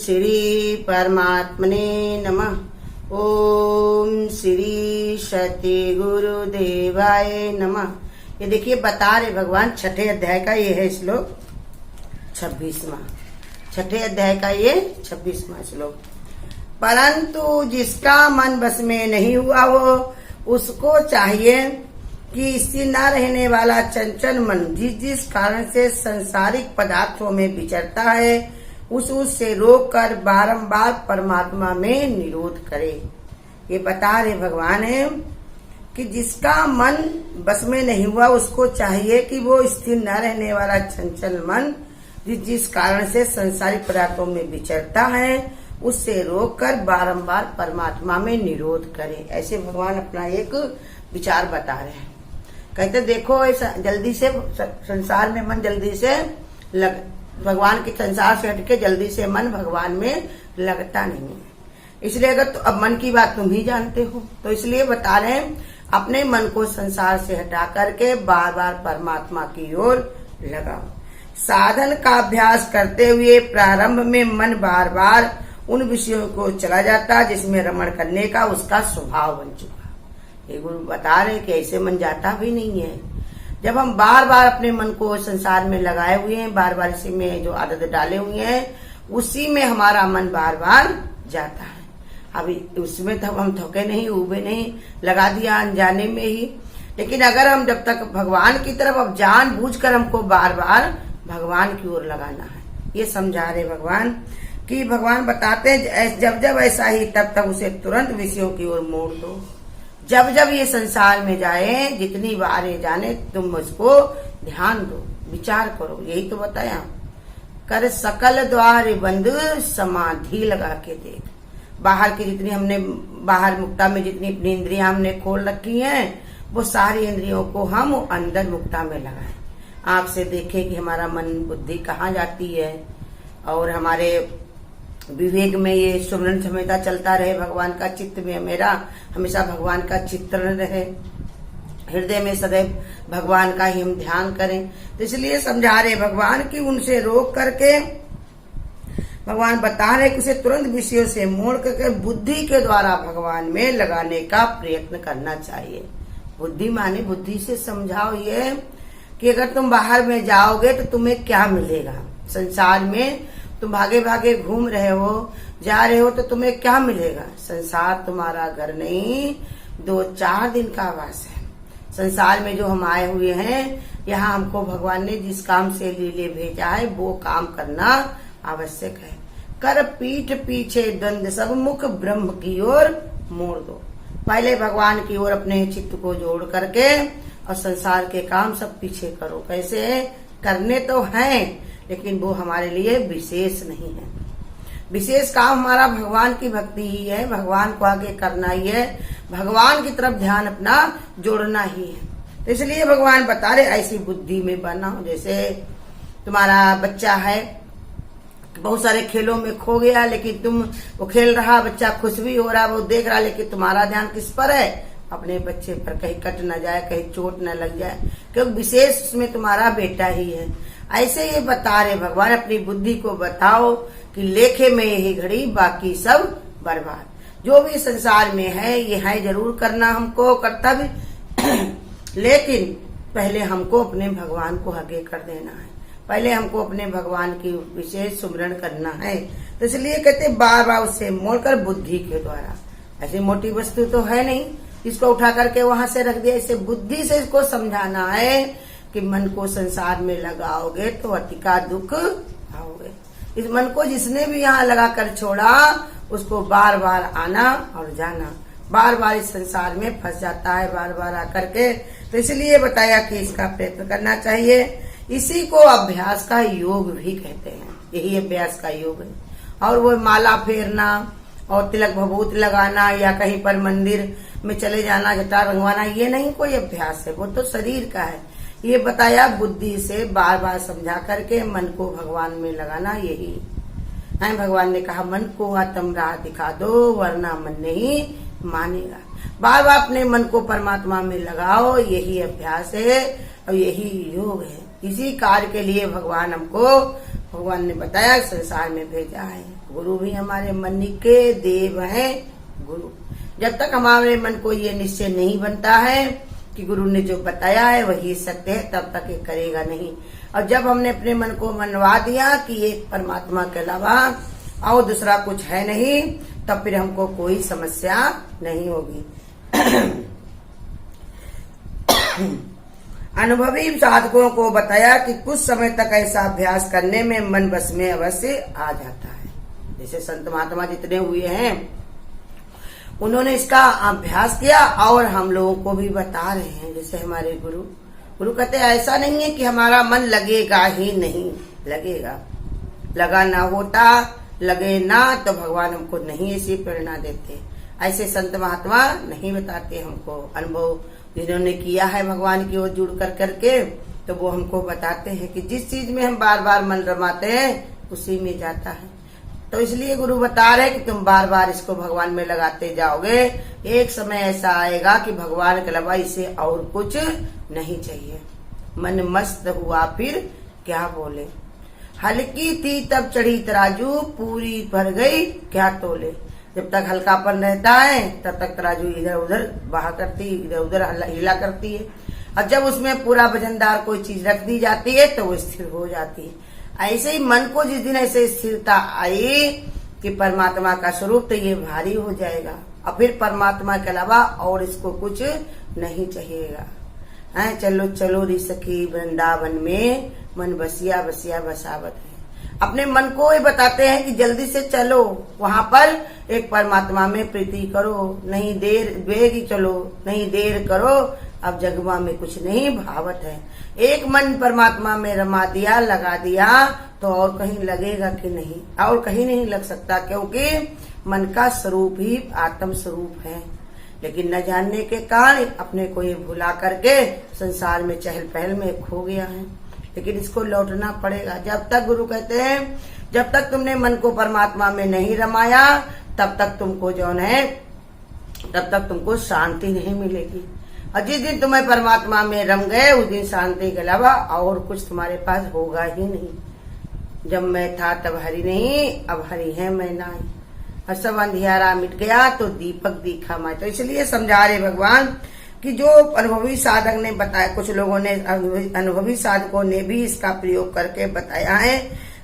श्री परमात्मने नमः। ओम श्री सती गुरुदेवाय नमः। ये देखिए बता रहे भगवान, छठे अध्याय का ये है श्लोक 26वां। छठे अध्याय का ये 26वां श्लोक। परंतु जिसका मन बस में नहीं हुआ हो उसको चाहिए कि स्थिर न रहने वाला चंचल मन जिस जिस कारण से संसारिक पदार्थों में विचरता है उससे रोककर बारंबार परमात्मा में निरोध करे। ये बता रहे भगवान है कि जिसका मन बस में नहीं हुआ उसको चाहिए कि वो स्थिर न रहने वाला चंचल मन जिस जिस कारण से संसारिक पदार्थों में विचरता है उससे रोककर बारंबार परमात्मा में निरोध करे। ऐसे भगवान अपना एक विचार बता रहे हैं। कहते देखो ऐसा जल्दी से संसार में मन जल्दी से भगवान के संसार से हटके जल्दी से मन भगवान में लगता नहीं है। इसलिए अगर तो अब मन की बात तुम ही जानते हो तो इसलिए बता रहे हैं अपने मन को संसार से हटा करके बार बार परमात्मा की ओर लगाओ। साधन का अभ्यास करते हुए प्रारंभ में मन बार बार उन विषयों को चला जाता जिसमें रमण करने का उसका स्वभाव बन चुका। ये गुरु बता रहे कि ऐसे मन जाता भी नहीं है। जब हम बार बार अपने मन को संसार में लगाए हुए हैं, बार बार इसी में जो आदत डाले हुए हैं उसी में हमारा मन बार बार जाता है। अभी उसमें तब हम थके नहीं, उबे नहीं, लगा दिया अनजाने में ही। लेकिन अगर हम जब तक भगवान की तरफ अब जानबूझकर हमको बार बार भगवान की ओर लगाना है, ये समझा रहे भगवान कि भगवान बताते हैं जब जब ऐसा ही तब तब उसे तुरंत विषयों की ओर मोड़ दो। जब जब ये संसार में जाए, जितनी बार ये जाने, तुम उसको ध्यान दो, विचार करो। यही तो बताया, कर सकल द्वार बंद समाधि लगा के देख। बाहर की जितनी हमने बाहर मुक्ता में जितनी अपनी इंद्रियां हमने खोल रखी हैं वो सारी इंद्रियों को हम अंदर मुक्ता में लगाएं। आंख से देखें कि हमारा मन बुद्धि कहाँ जाती है और हमारे विवेक में ये सुमरन समेता चलता रहे। भगवान का चित्त में मेरा हमेशा भगवान का चित्रण रहे, हृदय में सदैव भगवान का ही हम ध्यान करें। तो इसलिए समझा रहे भगवान कि उनसे रोक करके भगवान बता रहे कि उसे तुरंत विषयों से मोड़ करके बुद्धि के द्वारा भगवान में लगाने का प्रयत्न करना चाहिए। बुद्धि माने बुद्धि से समझाओ ये कि अगर तुम बाहर में जाओगे तो तुम्हें क्या मिलेगा। संसार में तुम भागे भागे घूम रहे हो, जा रहे हो तो तुम्हें क्या मिलेगा। संसार तुम्हारा घर नहीं, 2-4 दिन का आवास है। संसार में जो हम आए हुए हैं, यहाँ हमको भगवान ने जिस काम से लिए भेजा है वो काम करना आवश्यक है। कर पीठ पीछे द्वंद सब मुख ब्रह्म की ओर मोड़ दो। पहले भगवान की ओर अपने चित्त को जोड़ करके और संसार के काम सब पीछे करो। कैसे करने तो हैं लेकिन वो हमारे लिए विशेष नहीं है। विशेष काम हमारा भगवान की भक्ति ही है, भगवान को आगे करना ही है, भगवान की तरफ ध्यान अपना जोड़ना ही है। तो इसलिए भगवान बता रहे ऐसी बुद्धि में बनाओ। जैसे तुम्हारा बच्चा है, बहुत सारे खेलों में खो गया, लेकिन तुम वो खेल रहा, बच्चा खुश भी हो रहा, वो देख रहा, लेकिन तुम्हारा ध्यान किस पर है? अपने बच्चे पर, कहीं कट न जाए, कहीं चोट न लग जाए, क्योंकि विशेष उसमें तुम्हारा बेटा ही है। ऐसे ये बता रहे भगवान अपनी बुद्धि को बताओ कि लेखे में यही घड़ी, बाकी सब बर्बाद। जो भी संसार में है ये है जरूर करना हमको, करता भी लेकिन पहले हमको अपने भगवान को आगे कर देना है। पहले हमको अपने भगवान की विशेष सुमरण करना है। तो इसलिए कहते बार बार उससे मोड़कर बुद्धि के द्वारा। ऐसी मोटी वस्तु तो है नहीं इसको उठा करके वहां से रख दिया। इसे बुद्धि से इसको समझाना है कि मन को संसार में लगाओगे तो अति का दुख आओगे। इस मन को जिसने भी यहाँ लगा कर छोड़ा उसको बार बार आना और जाना, बार बार इस संसार में फंस जाता है बार बार आकर के। तो इसलिए बताया कि इसका प्रयत्न करना चाहिए। इसी को अभ्यास का योग भी कहते हैं। यही अभ्यास का योग है। और वो माला फेरना और तिलक भभूत लगाना या कहीं पर मंदिर में चले जाना, जटा रंगवाना, ये नहीं कोई अभ्यास है, वो तो शरीर का है। ये बताया बुद्धि से बार बार समझा करके मन को भगवान में लगाना। यही है भगवान ने कहा मन को तुम राह दिखा दो वरना मन नहीं मानेगा। बार बार अपने मन को परमात्मा में लगाओ, यही अभ्यास है और यही योग है। इसी कार्य के लिए भगवान ने बताया संसार में भेजा है। गुरु भी हमारे मन के देव हैं गुरु। जब तक हमारे मन को ये निश्चय नहीं बनता है कि गुरु ने जो बताया है वही सत्य है, तब तक ये करेगा नहीं। और जब हमने अपने मन को मनवा दिया कि एक परमात्मा के अलावा और दूसरा कुछ है नहीं, तब फिर हमको कोई समस्या नहीं होगी। अनुभवी साधकों को बताया कि कुछ समय तक ऐसा अभ्यास करने में मन बस में अवश्य आ जाता है। जैसे संत महात्मा जितने हुए हैं उन्होंने इसका अभ्यास किया और हम लोगों को भी बता रहे हैं। जैसे हमारे गुरु कहते हैं ऐसा नहीं है कि हमारा मन लगेगा ही नहीं, लगेगा। लगा ना होता, लगे ना तो भगवान हमको नहीं ऐसी प्रेरणा देते। ऐसे संत महात्मा नहीं बताते हमको। अनुभव जिन्होंने किया है भगवान की ओर जुड़ कर करके, तो वो हमको बताते हैं कि जिस चीज में हम बार बार मन रमाते हैं उसी में जाता है। तो इसलिए गुरु बता रहे कि तुम बार बार इसको भगवान में लगाते जाओगे, एक समय ऐसा आएगा कि भगवान के अलावा इसे और कुछ नहीं चाहिए। मन मस्त हुआ फिर क्या बोले, हल्की थी तब चढ़ी तराजू, पूरी भर गई क्या तोले। जब तक हल्कापन रहता है तब तक तराजू इधर उधर बहा करती, इधर उधर हिला करती है। और जब उसमें पूरा वजनदार कोई चीज रख दी जाती है तो वो स्थिर हो जाती है। ऐसे ही मन को जिस दिन ऐसे स्थिरता आई कि परमात्मा का स्वरूप, तो ये भारी हो जाएगा और फिर परमात्मा के अलावा और इसको कुछ नहीं चाहिएगा। है चलो चलो री सखी वृंदावन में, मन बसिया बसिया बसावत है। अपने मन को ये बताते हैं कि जल्दी से चलो, वहां पर एक परमात्मा में प्रीति करो, नहीं देर बेगी चलो, नहीं देर करो, अब जगवा में कुछ नहीं भावत है। एक मन परमात्मा में रमा दिया, लगा दिया, तो और कहीं लगेगा कि नहीं, और कहीं नहीं लग सकता, क्योंकि मन का स्वरूप ही आत्म स्वरूप है। लेकिन न जानने के कारण अपने को ये भुला करके संसार में चहल पहल में खो गया है। लेकिन इसको लौटना पड़ेगा। जब तक गुरु कहते हैं जब तक तुमने मन को परमात्मा में नहीं रमाया तब तक तुमको जौन है, तब तक तुमको शांति नहीं मिलेगी। और जिस दिन तुम्हें परमात्मा में रम गए उस दिन शांति के अलावा और कुछ तुम्हारे पास होगा ही नहीं। जब मैं था तब हरि नहीं, अब हरि है मैं नहीं, और सब अंधियारा मिट गया तो दीपक दिखा माय। तो इसलिए समझा रहे भगवान कि जो अनुभवी साधक ने बताया, कुछ लोगों ने अनुभवी साधकों ने भी इसका प्रयोग करके बताया है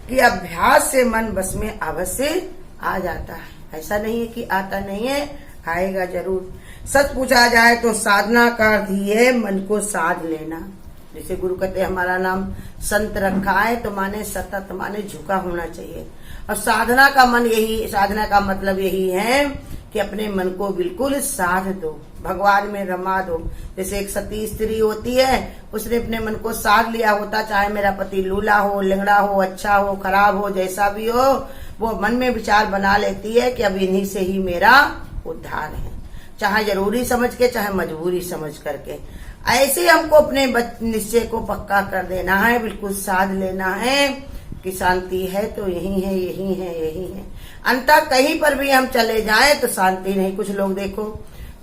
कि अभ्यास से मन बस में अवश्य आ जाता है। ऐसा नहीं है कि आता नहीं है, आएगा जरूर। सच पूछा जाए तो साधना का अर्थ ही है मन को साध लेना। जैसे गुरु कहते हमारा नाम संत रखा है तो माने सतत, माने झुका होना चाहिए। और साधना का मन यही, साधना का मतलब यही है कि अपने मन को बिल्कुल साध दो, भगवान में रमा दो। जैसे एक सती स्त्री होती है, उसने अपने मन को साध लिया होता, चाहे मेरा पति लूला हो, लिंगड़ा हो, अच्छा हो, खराब हो, जैसा भी हो, वो मन में विचार बना लेती है कि अब इन्हीं से ही मेरा उद्धार है, चाहे जरूरी समझ के चाहे मजबूरी समझ करके। ऐसे हमको अपने निश्चय को पक्का कर देना है, बिल्कुल साध लेना है कि शांति है तो यही है, यही है, यही है। अंततः कहीं पर भी हम चले जाएं तो शांति नहीं। कुछ लोग देखो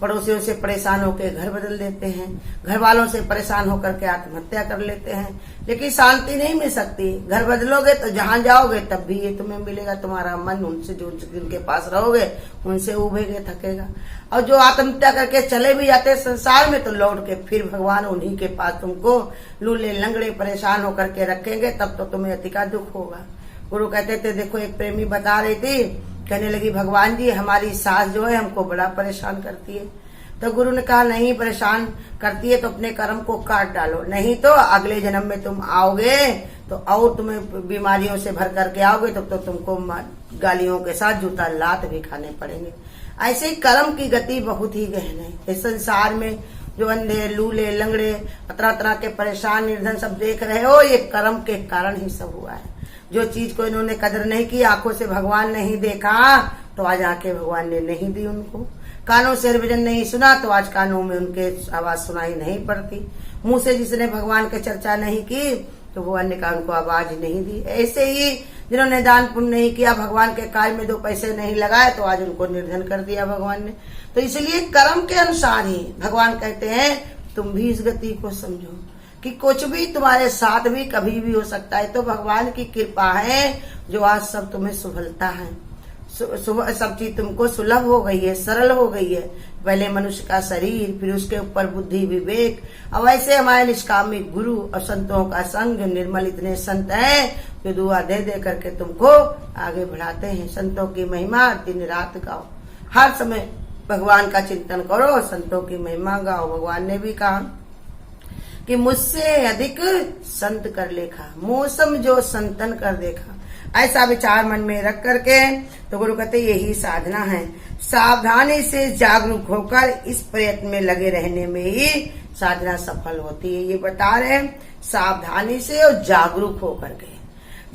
पड़ोसियों से परेशान होकर घर बदल देते हैं, घर वालों से परेशान होकर के आत्महत्या कर लेते हैं, लेकिन शांति नहीं मिल सकती। घर बदलोगे तो जहां जाओगे तब भी ये तुम्हें मिलेगा, तुम्हारा मन उनसे जो जिनके पास रहोगे उनसे उभेगे थकेगा। और जो आत्महत्या करके चले भी जाते हैं संसार में, तो लौट के फिर भगवान उन्हीं के पास तुमको लूले लंगड़े परेशान होकर के रखेंगे, तब तो तुम्हें अति का दुख होगा। गुरु कहते थे, देखो एक प्रेमी बता रही थी, कहने लगी भगवान जी हमारी सास जो है हमको बड़ा परेशान करती है। तो गुरु ने कहा नहीं परेशान करती है तो अपने कर्म को काट डालो, नहीं तो अगले जन्म में तुम आओगे तो और तुम्हें बीमारियों से भर करके आओगे, तो तुमको गालियों के साथ जूता लात भी खाने पड़ेंगे। ऐसे कर्म की गति बहुत ही गहन है। इस संसार में जो अंधे लूले लंगड़े तरह तरह के परेशान निर्धन सब देख रहे हो, ये कर्म के कारण ही सब हुआ है। जो चीज को इन्होंने कदर नहीं की, आंखों से भगवान नहीं देखा, तो आज आंखें भगवान ने नहीं दी उनको। कानों से भजन नहीं सुना तो आज कानों में उनके आवाज सुनाई नहीं पड़ती। मुंह से जिसने भगवान की चर्चा नहीं की तो भगवान ने कहा उनको आवाज नहीं दी। ऐसे ही जिन्होंने दान पुण्य नहीं किया, भगवान के कार्य में 2 पैसे नहीं लगाए, तो आज उनको निर्धन कर दिया भगवान ने। तो इसलिए कर्म के अनुसार ही भगवान कहते हैं तुम भी इस गति को समझो कि कुछ भी तुम्हारे साथ भी कभी भी हो सकता है। तो भगवान की कृपा है जो आज सब तुम्हें सुभलता है। सब चीज तुमको सुलभ हो गई है, सरल हो गई है। पहले मनुष्य का शरीर, फिर उसके ऊपर बुद्धि विवेक। अब वैसे हमारे निष्कामी गुरु और संतों का संग, निर्मल इतने संत हैं जो दुआ दे दे करके तुमको आगे बढ़ाते हैं। संतों की महिमा दिन रात गाओ, हर समय भगवान का चिंतन करो, संतों की महिमा गाओ। भगवान ने भी कहा कि मुझसे अधिक संत कर लेखा, मौसम जो संतन कर देखा। ऐसा विचार मन में रख करके तो गुरु कहते यही साधना है। सावधानी से जागरूक होकर इस प्रयत्न में लगे रहने में ही साधना सफल होती है। ये बता रहे सावधानी से और जागरूक होकर के।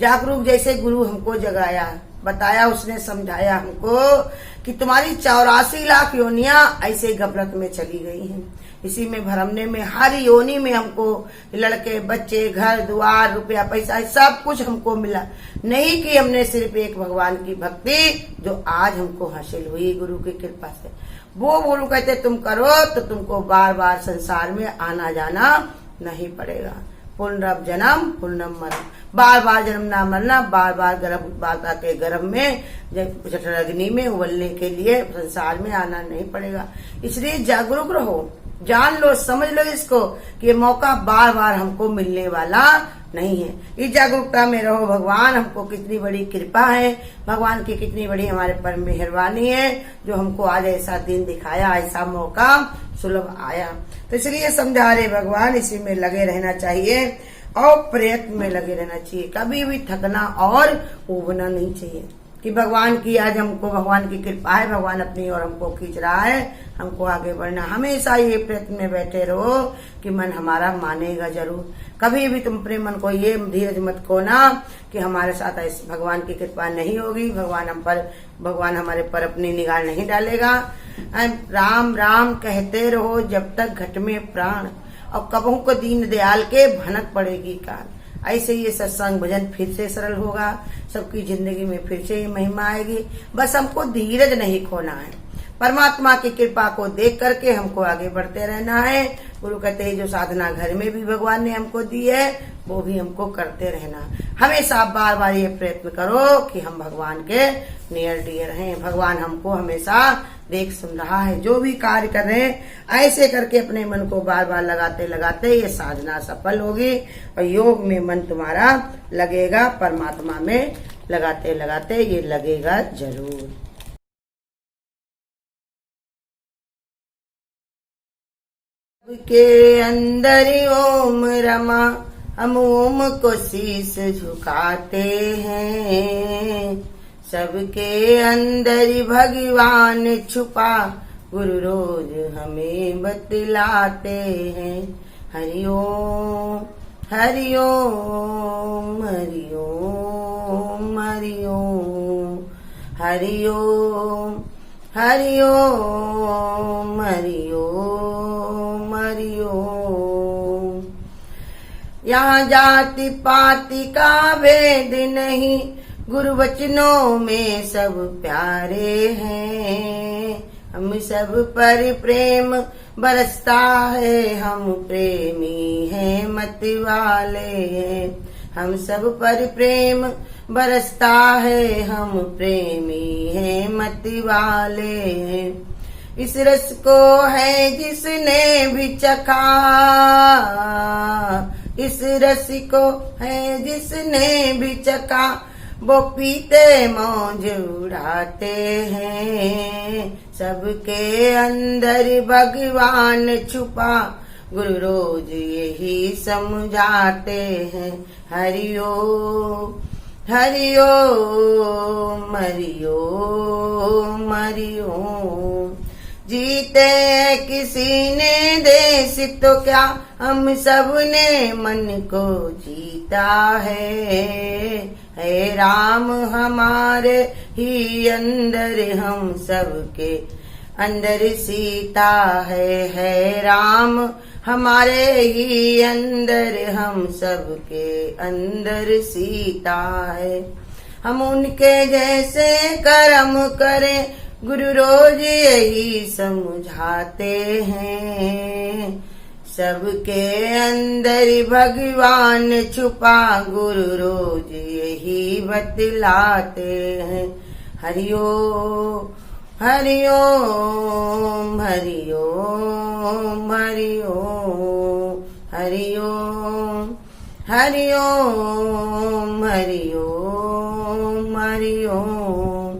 जागरूक जैसे गुरु हमको जगाया, बताया, उसने समझाया हमको कि तुम्हारी 84 लाख योनियां ऐसे गफलत में चली गई हैं, इसी में भरमने में, हर योनि में हमको लड़के बच्चे, घर द्वार, रुपया पैसा सब कुछ हमको मिला। नहीं कि हमने सिर्फ एक भगवान की भक्ति जो आज हमको हासिल हुई गुरु की कृपा से, वो गुरु कहते तुम करो तो तुमको बार बार संसार में आना जाना नहीं पड़ेगा। पुनरभ जन्म पुनरभ मरण, बार बार जन्मना मरना, बार बार गर्भ माता के गर्भ में जठर अग्नि में उबलने के लिए संसार में आना नहीं पड़ेगा। इसलिए जागरूक रहो, जान लो, समझ लो इसको कि ये मौका बार बार हमको मिलने वाला नहीं है। इस जागरूकता में रहो। भगवान हमको कितनी बड़ी कृपा है, भगवान की कितनी बड़ी हमारे पर मेहरबानी है जो हमको आज ऐसा दिन दिखाया, ऐसा मौका सुलभ आया। तो इसलिए समझा रहे भगवान, इसी में लगे रहना चाहिए और प्रयत्न में लगे रहना चाहिए। कभी भी थकना और ऊबना नहीं चाहिए कि भगवान की आज हमको, भगवान की कृपा है, भगवान अपनी ओर हमको खींच रहा है, हमको आगे बढ़ना। हमेशा ये प्रयत्न में बैठे रहो कि मन हमारा मानेगा जरूर। कभी भी तुम अपने मन को ये धीरज मत खोना कि हमारे साथ ऐसे भगवान की कृपा नहीं होगी, भगवान हमारे पर अपनी निगाह नहीं डालेगा। राम राम कहते रहो जब तक घट में प्राण, और कबहू को दीन दयाल के भनक पड़ेगी कान। ऐसे ये सत्संग भजन फिर से सरल होगा, सबकी जिंदगी में फिर से ये महिमा आएगी। बस हमको धीरज नहीं खोना है, परमात्मा की कृपा को देख करके हमको आगे बढ़ते रहना है। गुरु कहते हैं जो साधना घर में भी भगवान ने हमको दी है वो भी हमको करते रहना। हमेशा बार बार ये प्रयत्न करो कि हम भगवान के नियर डियर हैं। भगवान हमको हमेशा देख सुन रहा है, जो भी कार्य कर रहे हैं ऐसे करके अपने मन को बार बार लगाते लगाते ये साधना सफल होगी और योग में मन तुम्हारा लगेगा, परमात्मा में लगाते लगाते ये लगेगा जरूर। के अंदर ओम रमा, हम ओम को शीश झुकाते हैं। सबके अंदर भगवान छुपा, गुरु रोज हमें बतलाते हैं। हरिओम हरिओम हरिओम हरिओम हरिओम हरिओम हरिओम हरिओम। यहाँ जाति पाति का भेद नहीं, गुरु वचनों में सब प्यारे हैं। हम सब पर प्रेम बरसता है, हम प्रेमी हैं मत वाले हैं। हम सब पर प्रेम बरसता है, हम प्रेमी हैं मत वाले हैं। इस रस को है जिसने भी चखा, इस रस को है जिसने भी चखा, वो पीते मौज उड़ाते हैं। सबके अंदर भगवान छुपा, गुरु रोज यही समझाते हैं। हरिओम हरिओम हरिओम हरिओम। जीते किसी ने देश तो क्या, हम सब ने मन को जीता है राम हमारे ही अंदर, हम सबके अंदर सीता है राम हमारे ही अंदर, हम सबके अंदर सीता है। हम उनके जैसे कर्म करें, गुरु रोज यही समझाते हैं। सबके अंदर भगवान छुपा, गुरु रोज यही बतलाते हैं। हरि ओम हरि ओम हरि ओम हरि ओम हरि ओम हरि ओम हरि ओम हरि ओम।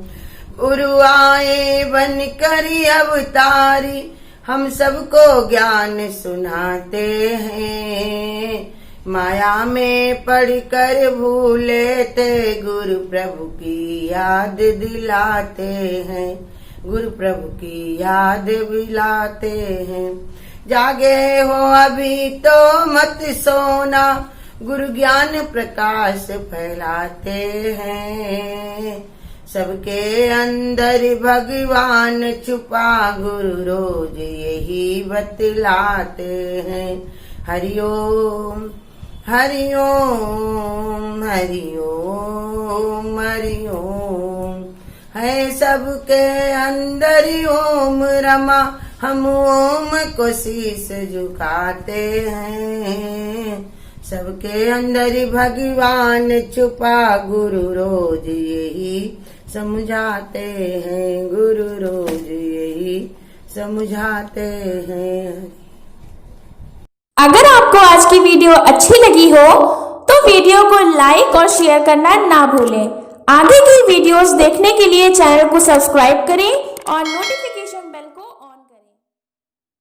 गुरु आए बन करी अवतारी, हम सबको ज्ञान सुनाते हैं। माया में पढ़कर भूले थे, गुरु प्रभु की याद दिलाते हैं। गुरु प्रभु की याद दिलाते हैं। जागे हो अभी तो मत सोना, गुरु ज्ञान प्रकाश फैलाते हैं। सबके अंदर भगवान छुपा, गुरु रोज यही बतलाते हैं। हरि ओम हरि ओम हरि ओम हरि ओम। है सबके अंदर ओम रमा, हम ओम को शीश झुकाते हैं। सबके अंदर भगवान छुपा, गुरु रोज यही समझाते हैं। गुरु रोज यही समझाते हैं। अगर आपको आज की वीडियो अच्छी लगी हो तो वीडियो को लाइक और शेयर करना ना भूलें। आगे की वीडियोस देखने के लिए चैनल को सब्सक्राइब करें और नोटिफिकेशन